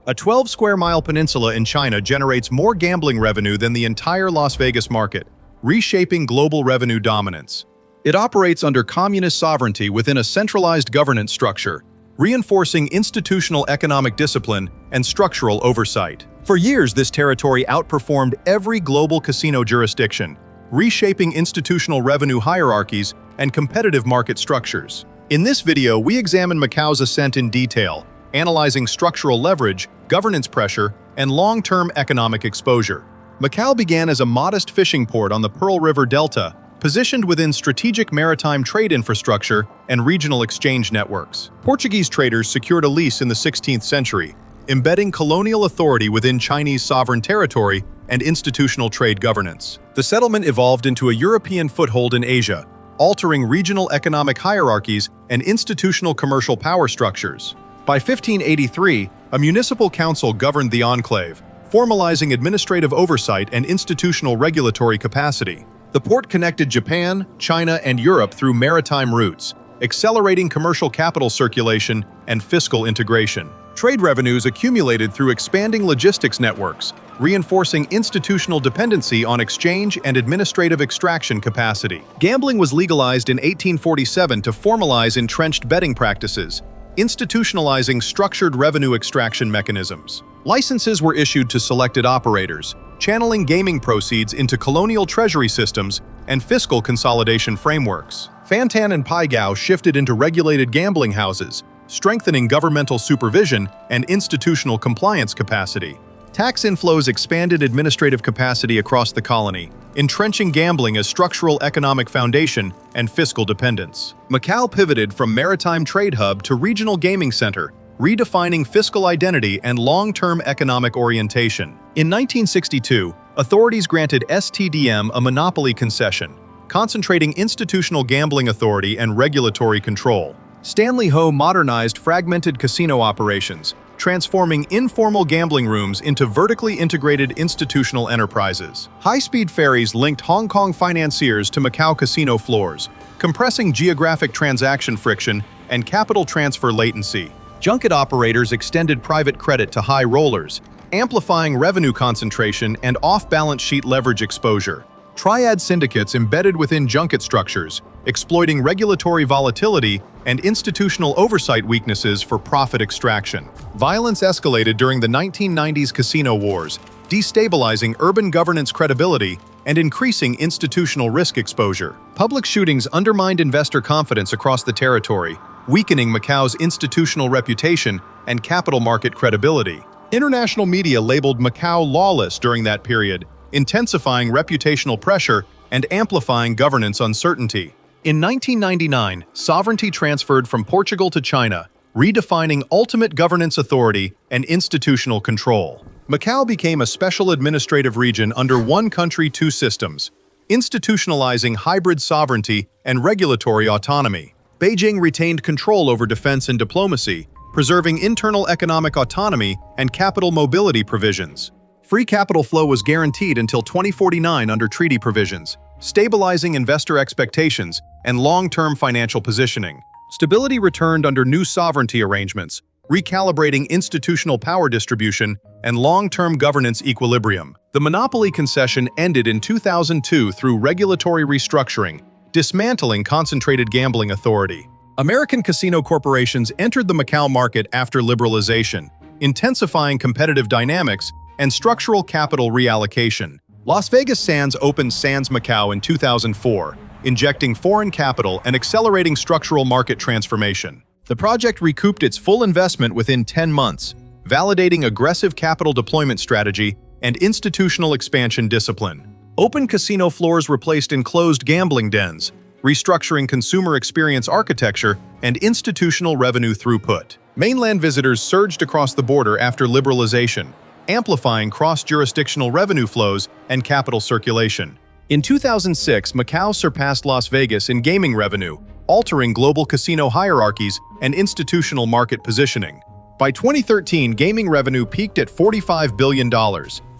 A 12-square-mile peninsula in China generates more gambling revenue than the entire Las Vegas market, reshaping global revenue dominance. It operates under communist sovereignty within a centralized governance structure, reinforcing institutional economic discipline and structural oversight. For years, this territory outperformed every global casino jurisdiction, reshaping institutional revenue hierarchies and competitive market structures. In this video, we examine Macau's ascent in detail, analyzing structural leverage, governance pressure, and long-term economic exposure. Macau began as a modest fishing port on the Pearl River Delta, positioned within strategic maritime trade infrastructure and regional exchange networks. Portuguese traders secured a lease in the 16th century, embedding colonial authority within Chinese sovereign territory and institutional trade governance. The settlement evolved into a European foothold in Asia, altering regional economic hierarchies and institutional commercial power structures. By 1583, a municipal council governed the enclave, formalizing administrative oversight and institutional regulatory capacity. The port connected Japan, China, and Europe through maritime routes, accelerating commercial capital circulation and fiscal integration. Trade revenues accumulated through expanding logistics networks, reinforcing institutional dependency on exchange and administrative extraction capacity. Gambling was legalized in 1847 to formalize entrenched betting practices, institutionalizing structured revenue extraction mechanisms. Licenses were issued to selected operators, channeling gaming proceeds into colonial treasury systems and fiscal consolidation frameworks. Fantan and Paigao shifted into regulated gambling houses, strengthening governmental supervision and institutional compliance capacity. Tax inflows expanded administrative capacity across the colony, entrenching gambling as structural economic foundation and fiscal dependence. Macau pivoted from maritime trade hub to regional gaming center, redefining fiscal identity and long-term economic orientation. In 1962, authorities granted STDM a monopoly concession, concentrating institutional gambling authority and regulatory control. Stanley Ho modernized fragmented casino operations, transforming informal gambling rooms into vertically integrated institutional enterprises. High-speed ferries linked Hong Kong financiers to Macau casino floors, compressing geographic transaction friction and capital transfer latency. Junket operators extended private credit to high rollers, amplifying revenue concentration and off-balance sheet leverage exposure. Triad syndicates embedded within junket structures, exploiting regulatory volatility and institutional oversight weaknesses for profit extraction. Violence escalated during the 1990s casino wars, destabilizing urban governance credibility and increasing institutional risk exposure. Public shootings undermined investor confidence across the territory, weakening Macau's institutional reputation and capital market credibility. International media labeled Macau lawless during that period, intensifying reputational pressure and amplifying governance uncertainty. In 1999, sovereignty transferred from Portugal to China, redefining ultimate governance authority and institutional control. Macau became a special administrative region under one country, two systems, institutionalizing hybrid sovereignty and regulatory autonomy. Beijing retained control over defense and diplomacy, preserving internal economic autonomy and capital mobility provisions. Free capital flow was guaranteed until 2049 under treaty provisions, stabilizing investor expectations and long-term financial positioning. Stability returned under new sovereignty arrangements, recalibrating institutional power distribution and long-term governance equilibrium. The monopoly concession ended in 2002 through regulatory restructuring, dismantling concentrated gambling authority. American casino corporations entered the Macau market after liberalization, intensifying competitive dynamics and structural capital reallocation. Las Vegas Sands opened Sands Macau in 2004, injecting foreign capital and accelerating structural market transformation. The project recouped its full investment within 10 months, validating aggressive capital deployment strategy and institutional expansion discipline. Open casino floors replaced enclosed gambling dens, restructuring consumer experience architecture and institutional revenue throughput. Mainland visitors surged across the border after liberalization, amplifying cross-jurisdictional revenue flows and capital circulation. In 2006, Macau surpassed Las Vegas in gaming revenue, altering global casino hierarchies and institutional market positioning. By 2013, gaming revenue peaked at $45 billion,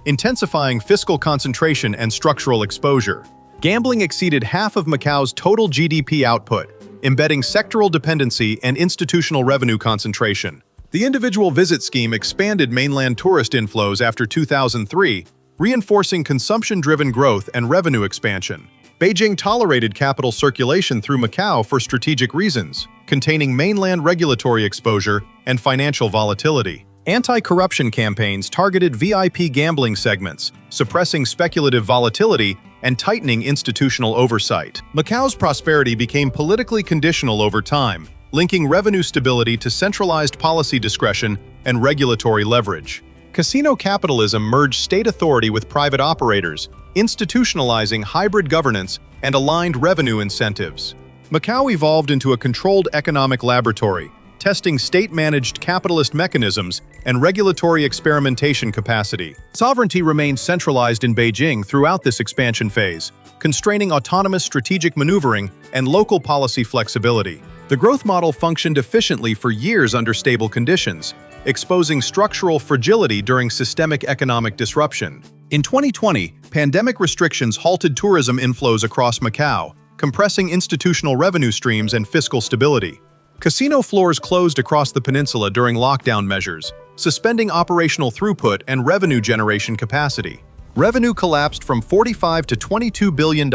intensifying fiscal concentration and structural exposure. Gambling exceeded half of Macau's total GDP output, embedding sectoral dependency and institutional revenue concentration. The individual visit scheme expanded mainland tourist inflows after 2003, reinforcing consumption-driven growth and revenue expansion. Beijing tolerated capital circulation through Macau for strategic reasons, containing mainland regulatory exposure and financial volatility. Anti-corruption campaigns targeted VIP gambling segments, suppressing speculative volatility and tightening institutional oversight. Macau's prosperity became politically conditional over time, linking revenue stability to centralized policy discretion and regulatory leverage. Casino capitalism merged state authority with private operators, institutionalizing hybrid governance and aligned revenue incentives. Macau evolved into a controlled economic laboratory, testing state-managed capitalist mechanisms and regulatory experimentation capacity. Sovereignty remained centralized in Beijing throughout this expansion phase, constraining autonomous strategic maneuvering and local policy flexibility. The growth model functioned efficiently for years under stable conditions, exposing structural fragility during systemic economic disruption. In 2020, pandemic restrictions halted tourism inflows across Macau, compressing institutional revenue streams and fiscal stability. Casino floors closed across the peninsula during lockdown measures, suspending operational throughput and revenue generation capacity. Revenue collapsed from $45 to $22 billion,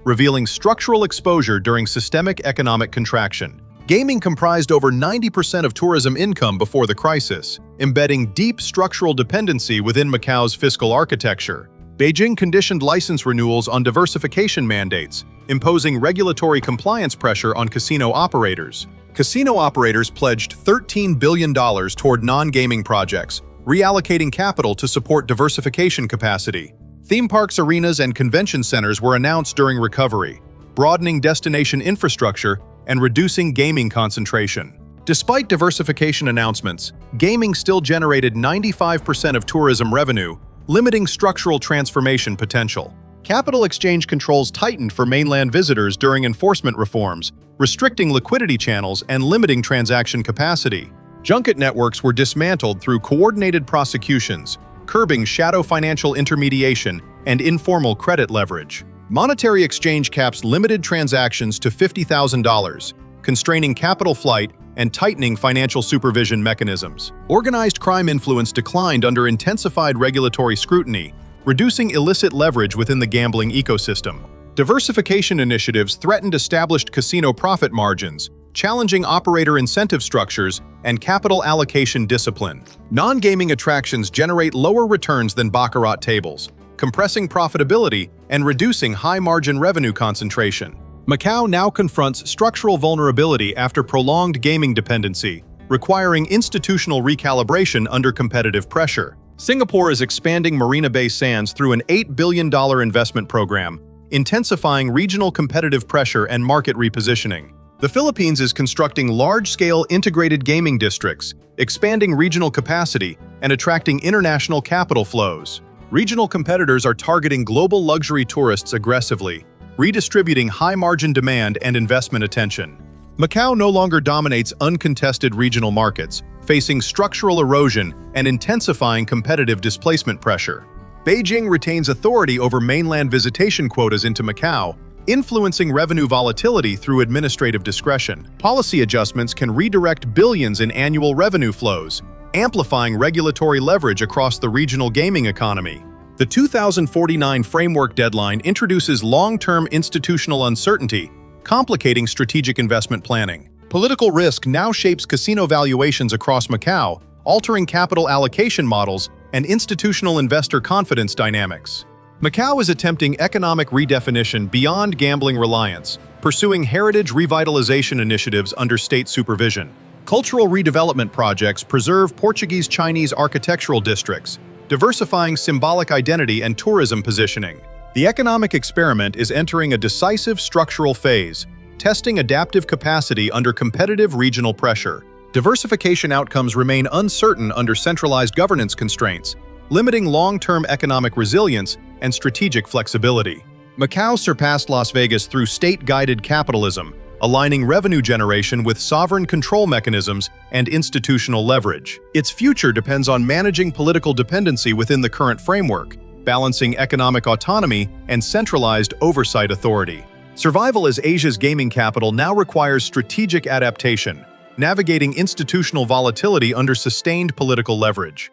revealing structural exposure during systemic economic contraction. Gaming comprised over 90% of tourism income before the crisis, embedding deep structural dependency within Macau's fiscal architecture. Beijing conditioned license renewals on diversification mandates, imposing regulatory compliance pressure on casino operators. Casino operators pledged $13 billion toward non-gaming projects, reallocating capital to support diversification capacity. Theme parks, arenas, and convention centers were announced during recovery, broadening destination infrastructure and reducing gaming concentration. Despite diversification announcements, gaming still generated 95% of tourism revenue, limiting structural transformation potential. Capital exchange controls tightened for mainland visitors during enforcement reforms, restricting liquidity channels and limiting transaction capacity. Junket networks were dismantled through coordinated prosecutions, curbing shadow financial intermediation and informal credit leverage. Monetary exchange caps limited transactions to $50,000, constraining capital flight and tightening financial supervision mechanisms. Organized crime influence declined under intensified regulatory scrutiny, reducing illicit leverage within the gambling ecosystem. Diversification initiatives threatened established casino profit margins, challenging operator incentive structures and capital allocation discipline. Non-gaming attractions generate lower returns than baccarat tables, compressing profitability and reducing high-margin revenue concentration. Macau now confronts structural vulnerability after prolonged gaming dependency, requiring institutional recalibration under competitive pressure. Singapore is expanding Marina Bay Sands through an $8 billion investment program, intensifying regional competitive pressure and market repositioning. The Philippines is constructing large-scale integrated gaming districts, expanding regional capacity and attracting international capital flows. Regional competitors are targeting global luxury tourists aggressively, redistributing high-margin demand and investment attention. Macau no longer dominates uncontested regional markets, facing structural erosion and intensifying competitive displacement pressure. Beijing retains authority over mainland visitation quotas into Macau, influencing revenue volatility through administrative discretion. Policy adjustments can redirect billions in annual revenue flows, amplifying regulatory leverage across the regional gaming economy. The 2049 framework deadline introduces long-term institutional uncertainty, complicating strategic investment planning. Political risk now shapes casino valuations across Macau, altering capital allocation models and institutional investor confidence dynamics. Macau is attempting economic redefinition beyond gambling reliance, pursuing heritage revitalization initiatives under state supervision. Cultural redevelopment projects preserve Portuguese Chinese architectural districts, diversifying symbolic identity and tourism positioning. The economic experiment is entering a decisive structural phase, testing adaptive capacity under competitive regional pressure. Diversification outcomes remain uncertain under centralized governance constraints, limiting long-term economic resilience and strategic flexibility. Macau surpassed Las Vegas through state-guided capitalism, aligning revenue generation with sovereign control mechanisms and institutional leverage. Its future depends on managing political dependency within the current framework, balancing economic autonomy and centralized oversight authority. Survival as Asia's gaming capital now requires strategic adaptation, navigating institutional volatility under sustained political leverage.